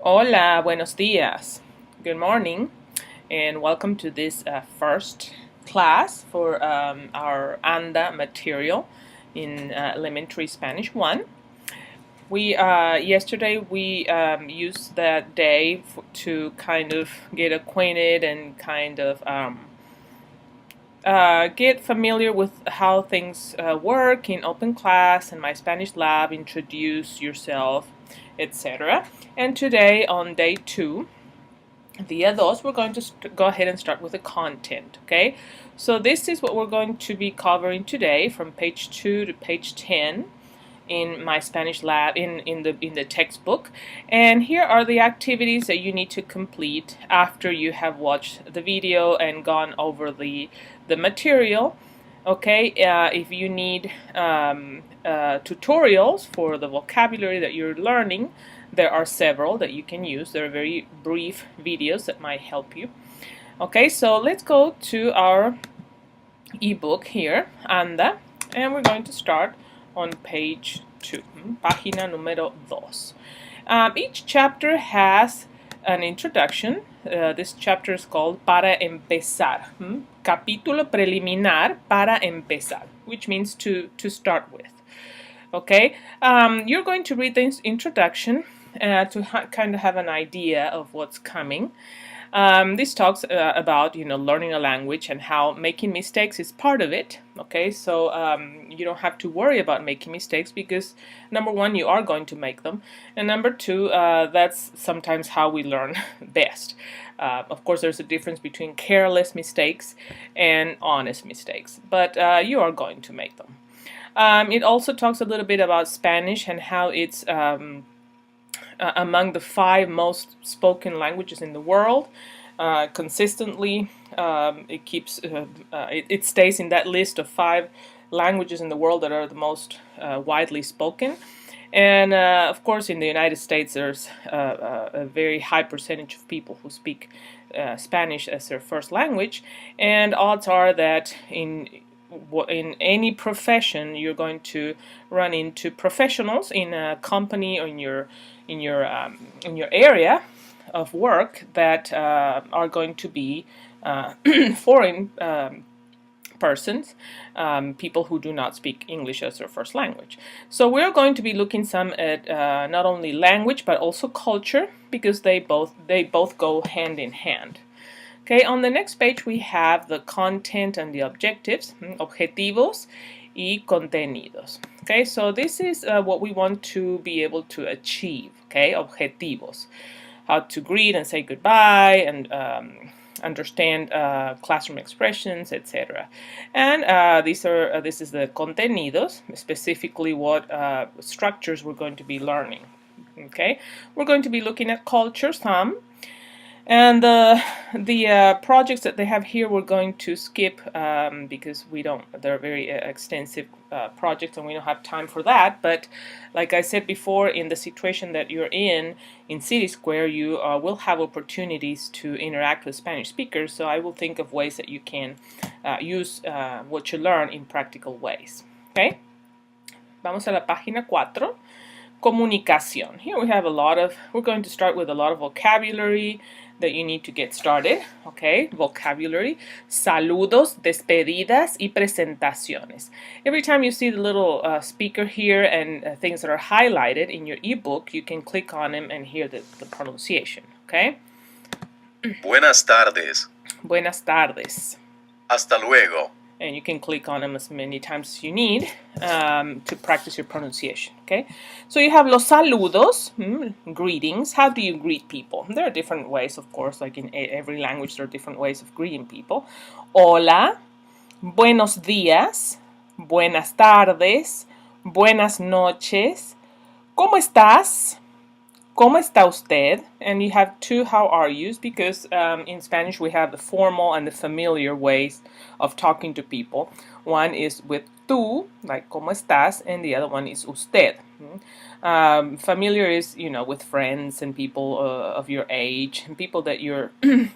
Hola, buenos dias. Good morning, and welcome to this first class for our ANDA material in Elementary Spanish 1. We yesterday we used that day to kind of get acquainted and kind of get familiar with how things work in open class and my Spanish lab, introduce yourself, etc. And today on day 2, Día dos, we're going to go ahead and start with the content, okay? So this is what we're going to be covering today from page 2 to page 10 in my Spanish lab in the textbook. And here are the activities that you need to complete after you have watched the video and gone over the material. Okay, if you need tutorials for the vocabulary that you're learning, there are several that you can use. They're very brief videos that might help you. Okay, so let's go to our ebook here, Anda, and we're going to start on page 2, página número 2. Each chapter has an introduction. This chapter is called Para empezar, capítulo preliminar para empezar, which means to start with. Okay, you're going to read the introduction to kind of have an idea of what's coming. This talks about learning a language and how making mistakes is part of it. Okay, so you don't have to worry about making mistakes because number one, you are going to make them, and number two, that's sometimes how we learn best. Of course, there's a difference between careless mistakes and honest mistakes, but you are going to make them. It also talks a little bit about Spanish and how it's among the 5 most spoken languages in the world. Consistently, it stays in that list of 5 languages in the world that are the most widely spoken. And of course, in the United States, there's a very high percentage of people who speak Spanish as their first language, and odds are that in any profession you're going to run into professionals in a company or in your area of work that are going to be foreign persons, people who do not speak English as their first language. So we're going to be looking some at not only language but also culture, because they both go hand in hand. Okay, on the next page we have the content and the objectives, objetivos y contenidos. Okay, so this is what we want to be able to achieve. Okay, objetivos, how to greet and say goodbye and understand classroom expressions, etc. And this is the contenidos, specifically what structures we're going to be learning. Okay, we're going to be looking at culture some. And the projects that they have here we're going to skip because they're very extensive projects and we don't have time for that. But like I said before, in the situation that you're in City Square, you will have opportunities to interact with Spanish speakers, so I will think of ways that you can use what you learn in practical ways. Okay? Vamos a la página 4. Comunicación. Here we have we're going to start with a lot of vocabulary that you need to get started. Okay, vocabulary. Saludos, despedidas y presentaciones. Every time you see the little speaker here and things that are highlighted in your ebook, you can click on them and hear the pronunciation. Okay? Buenas tardes. Buenas tardes. Hasta luego. And you can click on them as many times as you need to practice your pronunciation. Okay, so you have los saludos, greetings. How do you greet people? There are different ways, of course, like in every language there are different ways of greeting people. Hola, buenos días, buenas tardes, buenas noches, ¿cómo estás? ¿Cómo está usted? And you have 2 how are yous because in Spanish we have the formal and the familiar ways of talking to people. One is with tú, like ¿cómo estás? And the other one is usted. Familiar is, with friends and people of your age, and people that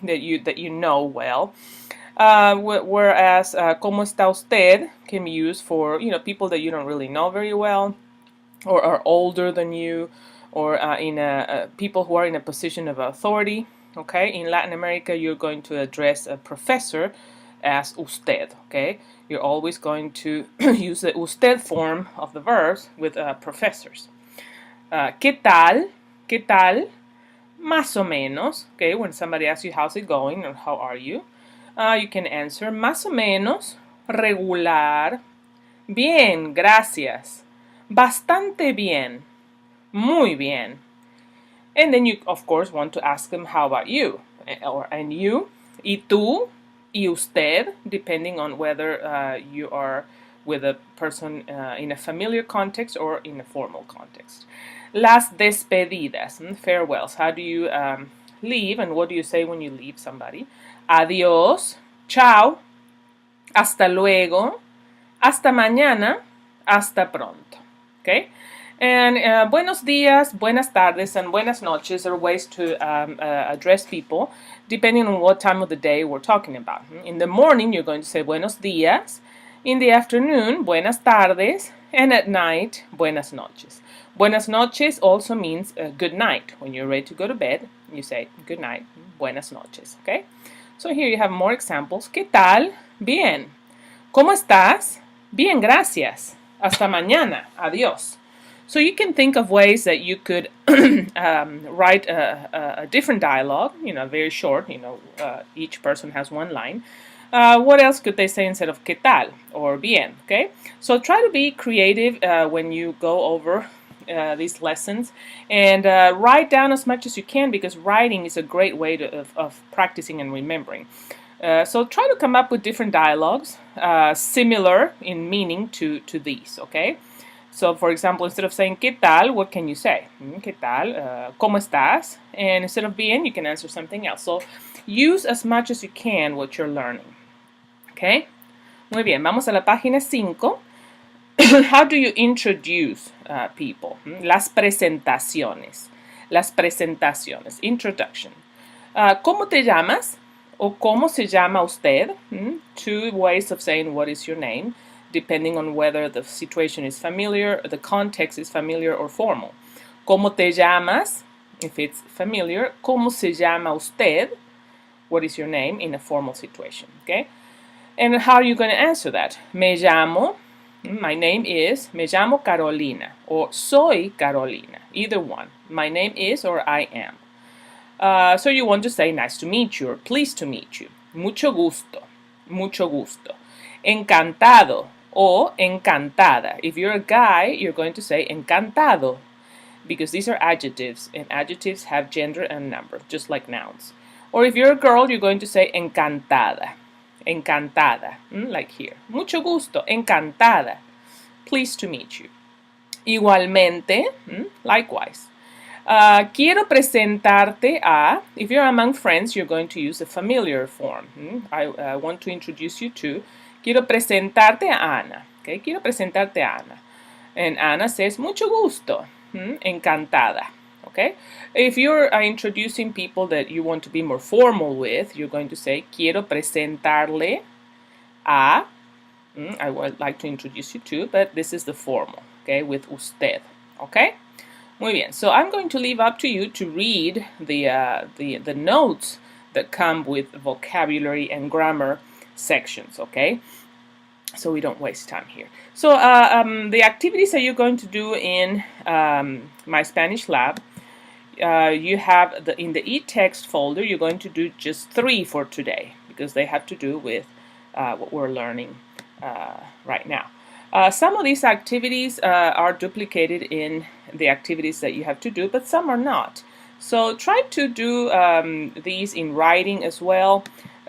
that you know well. Whereas ¿cómo está usted? Can be used for people that you don't really know very well or are older than you, or people who are in a position of authority. Okay, in Latin America, you're going to address a professor as usted. Okay, you're always going to use the usted form of the verbs with professors. ¿Qué tal? ¿Qué tal? Más o menos. Okay, when somebody asks you how's it going or how are you, you can answer más o menos, regular, bien, gracias, bastante bien, muy bien. And then you, of course, want to ask them, how about you? Or, and you, y tú, y usted, depending on whether you are with a person in a familiar context or in a formal context. Las despedidas, farewells. How do you leave, and what do you say when you leave somebody? Adiós, chao, hasta luego, hasta mañana, hasta pronto. Okay? And buenos días, buenas tardes, and buenas noches are ways to address people depending on what time of the day we're talking about. In the morning, you're going to say buenos días. In the afternoon, buenas tardes. And at night, buenas noches. Buenas noches also means good night. When you're ready to go to bed, you say good night, buenas noches. Okay? So here you have more examples. ¿Qué tal? Bien. ¿Cómo estás? Bien, gracias. Hasta mañana. Adiós. So you can think of ways that you could write a different dialogue, very short, each person has one line. What else could they say instead of ¿qué tal? Or bien, okay? So try to be creative when you go over these lessons, and write down as much as you can, because writing is a great way of practicing and remembering. So try to come up with different dialogues similar in meaning to these, okay? So, for example, instead of saying ¿qué tal?, what can you say? ¿Qué tal? ¿Cómo estás? And instead of bien, you can answer something else. So, use as much as you can what you're learning. Okay? Muy bien, vamos a la página 5. How do you introduce people? Las presentaciones. Las presentaciones. Introduction. ¿Cómo te llamas? O ¿cómo se llama usted? Two ways of saying what is your name, depending on whether the situation is familiar, the context is familiar or formal. ¿Cómo te llamas? If it's familiar. ¿Cómo se llama usted? What is your name in a formal situation? Okay? And how are you going to answer that? Me llamo, my name is, me llamo Carolina, or soy Carolina, either one. My name is or I am. So you want to say nice to meet you or pleased to meet you. Mucho gusto, mucho gusto. Encantado o encantada. If you're a guy, you're going to say encantado, because these are adjectives, and adjectives have gender and number, just like nouns. Or if you're a girl, you're going to say encantada. Encantada, like here. Mucho gusto, encantada. Pleased to meet you. Igualmente, likewise. Quiero presentarte a, if you're among friends, you're going to use a familiar form. I want to introduce you to, quiero presentarte a Ana. Okay, quiero presentarte a Ana. And Ana says, mucho gusto, encantada. Okay? If you're introducing people that you want to be more formal with, you're going to say, quiero presentarle a, I would like to introduce you to, but this is the formal, okay, with usted. Okay? Muy bien. So I'm going to leave up to you to read the notes that come with vocabulary and grammar sections, okay? So we don't waste time here. So the activities that you're going to do in My Spanish Lab, you have in the e-text folder, you're going to do just 3 for today, because they have to do with what we're learning right now. Some of these activities are duplicated in the activities that you have to do, but some are not. So try to do these in writing as well,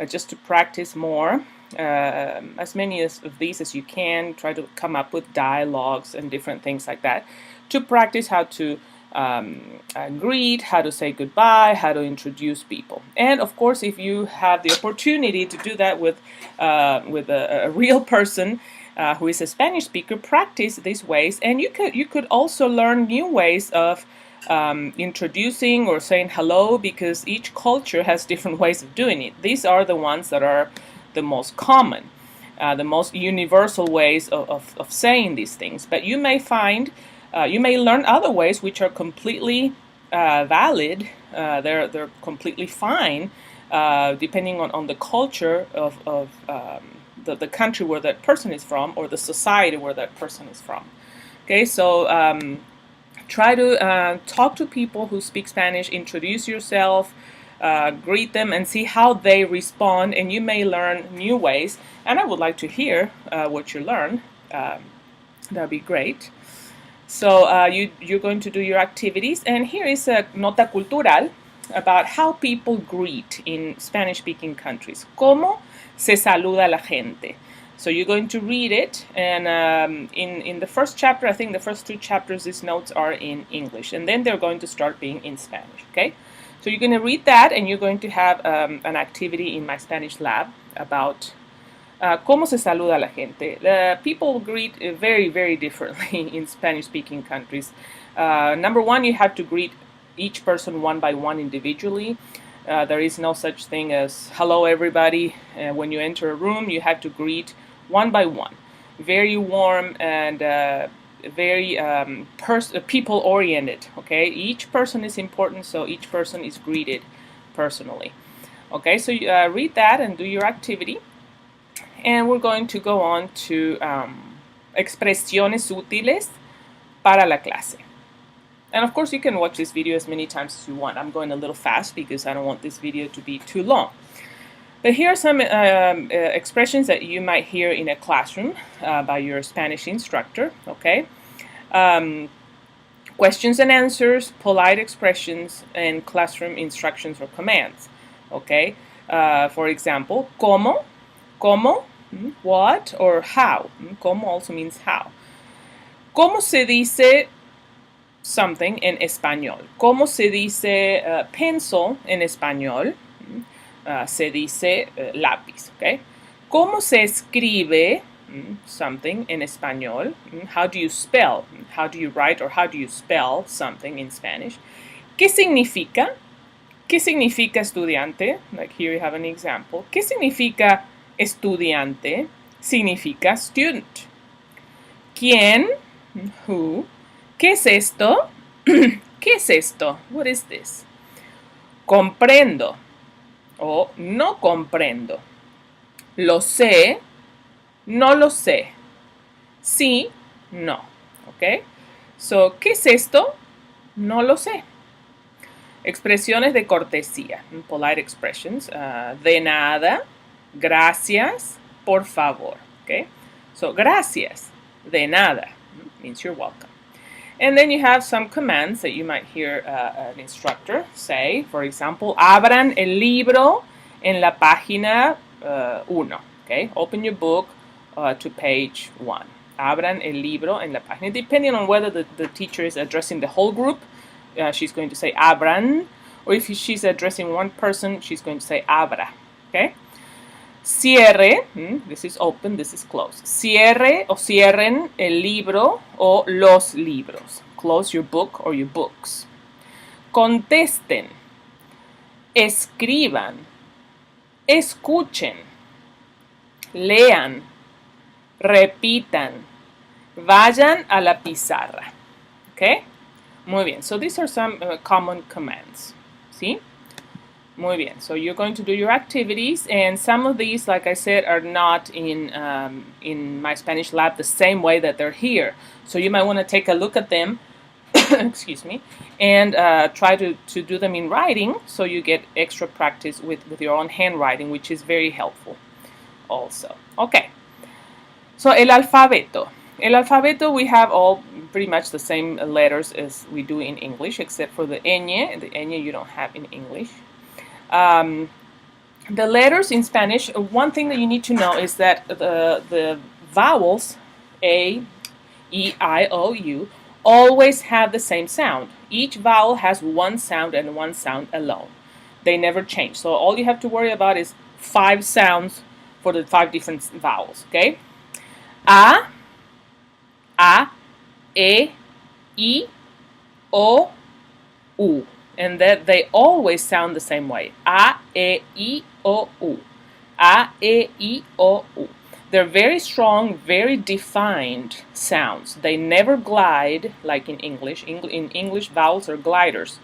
just to practice more. As many of these as you can. Try to come up with dialogues and different things like that to practice how to greet, how to say goodbye, how to introduce people. And of course, if you have the opportunity to do that with a real person who is a Spanish speaker, practice these ways. And you could also learn new ways of introducing or saying hello, because each culture has different ways of doing it. These are the ones that are the most common, the most universal ways of saying these things. But you may find You may learn other ways which are completely valid. They're completely fine, depending on the culture of the country where that person is from, or the society where that person is from. Okay, so try to talk to people who speak Spanish, introduce yourself, greet them, and see how they respond, and you may learn new ways. And I would like to hear what you learn. That'd be great. So you're going to do your activities, and here is a nota cultural about how people greet in Spanish-speaking countries. ¿Cómo se saluda la gente? So you're going to read it, and in the first chapter, I think the first 2 chapters, these notes are in English, and then they're going to start being in Spanish, okay? So you're going to read that, and you're going to have an activity in my Spanish lab about ¿cómo se saluda la gente? People greet very, very differently in Spanish-speaking countries. Number one, you have to greet each person one by one individually. There is no such thing as hello everybody. When you enter a room, you have to greet one by one. Very warm and very people-oriented. Okay, each person is important, so each person is greeted personally. Okay, so you read that and do your activity. And we're going to go on to expresiones útiles para la clase. And of course, you can watch this video as many times as you want. I'm going a little fast because I don't want this video to be too long. But here are some expressions that you might hear in a classroom by your Spanish instructor, okay? Questions and answers, polite expressions, and classroom instructions or commands, okay? For example, ¿cómo? ¿Cómo? What or how? ¿Cómo also means how. ¿Cómo se dice something en español? ¿Cómo se dice pencil en español? Se dice lápiz, okay? ¿Cómo se escribe something en español? How do you spell? How do you write or how do you spell something in Spanish? ¿Qué significa? ¿Qué significa estudiante? Like here you have an example. ¿Qué significa estudiante? Significa student. ¿Quién? Who? ¿Qué es esto? ¿Qué es esto? What is this? Comprendo o no comprendo. Lo sé, no lo sé. Sí, no. Okay? So, ¿qué es esto? No lo sé. Expresiones de cortesía, polite expressions. De nada, gracias, por favor. Okay? So, gracias, de nada, means you're welcome. And then you have some commands that you might hear an instructor say. For example, abran el libro en la página 1. Okay? Open your book to page 1. Abran el libro en la página. Depending on whether the teacher is addressing the whole group, she's going to say abran. Or if she's addressing one person, she's going to say abra. Okay? Cierre, this is open, this is close. Cierre o cierren el libro o los libros. Close your book or your books. Contesten. Escriban. Escuchen. Lean. Repitan. Vayan a la pizarra. Okay? Muy bien. So these are some common commands. See? Muy bien. So you're going to do your activities, and some of these, like I said, are not in my Spanish lab the same way that they're here. So you might want to take a look at them, excuse me, and try to do them in writing, so you get extra practice with your own handwriting, which is very helpful also. Okay. So el alfabeto. El alfabeto, we have all pretty much the same letters as we do in English, except for the ñ. The ñ you don't have in English. The letters in Spanish, one thing that you need to know is that the vowels A, E, I, O, U always have the same sound. Each vowel has one sound and one sound alone. They never change. So all you have to worry about is 5 sounds for the 5 different vowels, okay? A, E, I, O, U. And that they always sound the same way. A, E, I, O, U. A, E, I, O, U. They're very strong, very defined sounds. They never glide like in English. In English, vowels are gliders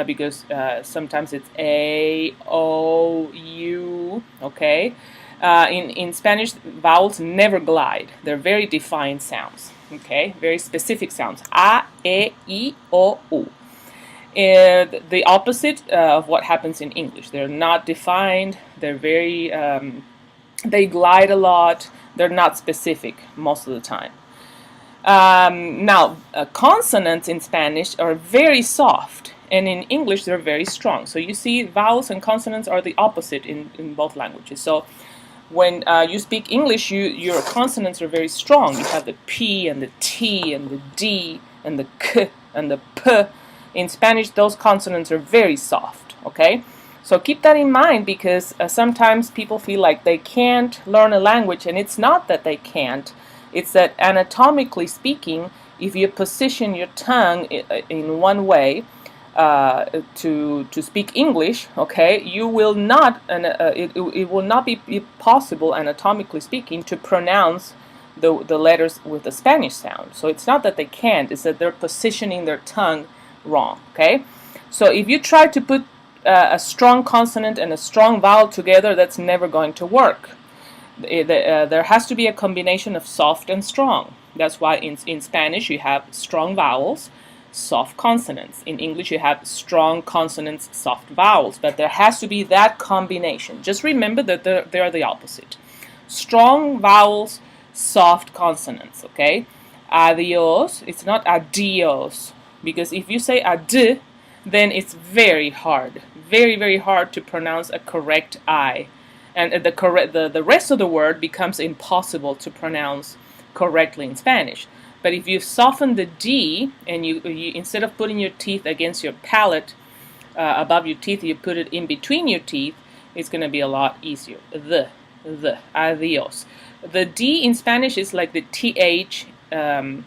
because sometimes it's A, O, U, okay? In Spanish, vowels never glide. They're very defined sounds, okay? Very specific sounds. A, E, I, O, U. And the opposite of what happens in English. They're not defined. They're very they glide a lot. They're not specific most of the time. Now, consonants in Spanish are very soft, and in English they're very strong. So you see, vowels and consonants are the opposite in both languages. So when you speak English, your consonants are very strong. You have the P and the T and the D and the K and the P. In Spanish, those consonants are very soft, okay? So keep that in mind because sometimes people feel like they can't learn a language, and it's not that they can't. It's that anatomically speaking, if you position your tongue in one way to speak English, okay, you will not, it will not be possible anatomically speaking to pronounce the letters with the Spanish sound. So it's not that they can't, it's that they're positioning their tongue wrong, okay? So if you try to put a strong consonant and a strong vowel together, that's never going to work. There has to be a combination of soft and strong. That's why in Spanish you have strong vowels, soft consonants. In English you have strong consonants, soft vowels. But there has to be that combination. Just remember that they're the opposite. Strong vowels, soft consonants, okay? Adios, it's not adios. Because if you say ad, then it's very hard, very hard to pronounce a correct I, and the rest of the word becomes impossible to pronounce correctly in Spanish. But if you soften the D and you instead of putting your teeth against your palate above your teeth, you put it in between your teeth, it's going to be a lot easier. The adios. The D in Spanish is like the TH in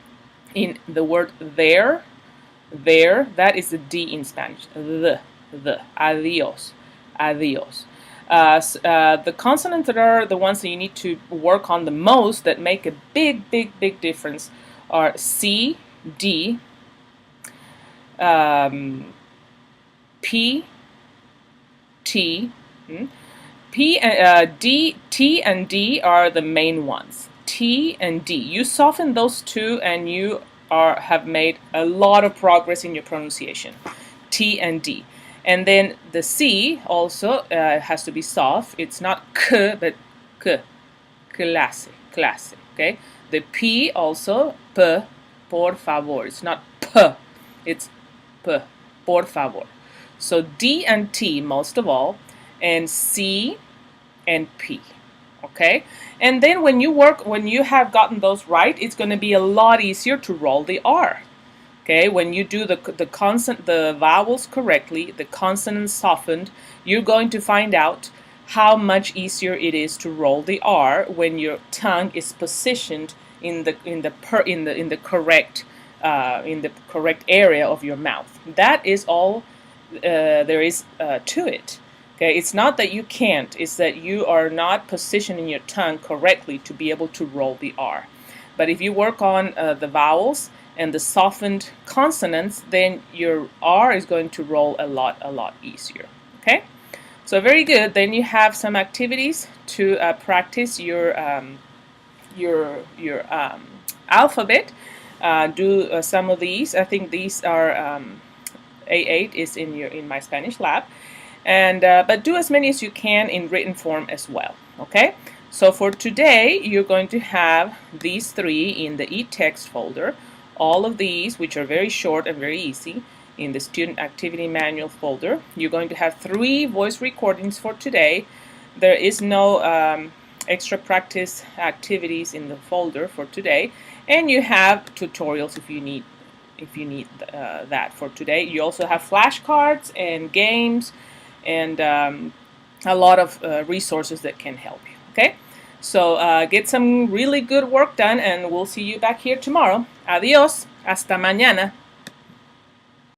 the word there. There, that is the D in Spanish. The adios, adios. The consonants that are the ones that you need to work on the most, that make a big difference, are C, D, P, T. D, T, and D are the main ones. T and D. You soften those two, and you have made a lot of progress in your pronunciation. T and D. And then the C also has to be soft. It's not K, but K. Clase, clase. Okay? The P also, P, por favor. It's not P, it's P, por favor. So D and T most of all, and C and P. Okay, and then when you have gotten those right, it's going to be a lot easier to roll the R. Okay, when you do the vowels correctly, the consonants softened, you're going to find out how much easier it is to roll the R when your tongue is positioned in the correct area of your mouth. That is all there is to it. Okay, it's not that you can't, it's that you are not positioning your tongue correctly to be able to roll the R. But if you work on the vowels and the softened consonants, then your R is going to roll a lot easier. Okay, so very good. Then you have some activities to practice your alphabet. Do some of these. I think these are A8 is in my Spanish lab. And but do as many as you can in written form as well. Okay, so for today you're going to have these three in the e-text folder, all of these, which are very short and very easy, in the student activity manual folder. You're going to have 3 voice recordings for today. There is no extra practice activities in the folder for today, and you have tutorials if you need that for today. You also have flashcards and games and a lot of resources that can help you. Okay, so get some really good work done, and we'll see you back here tomorrow. Adios, hasta mañana.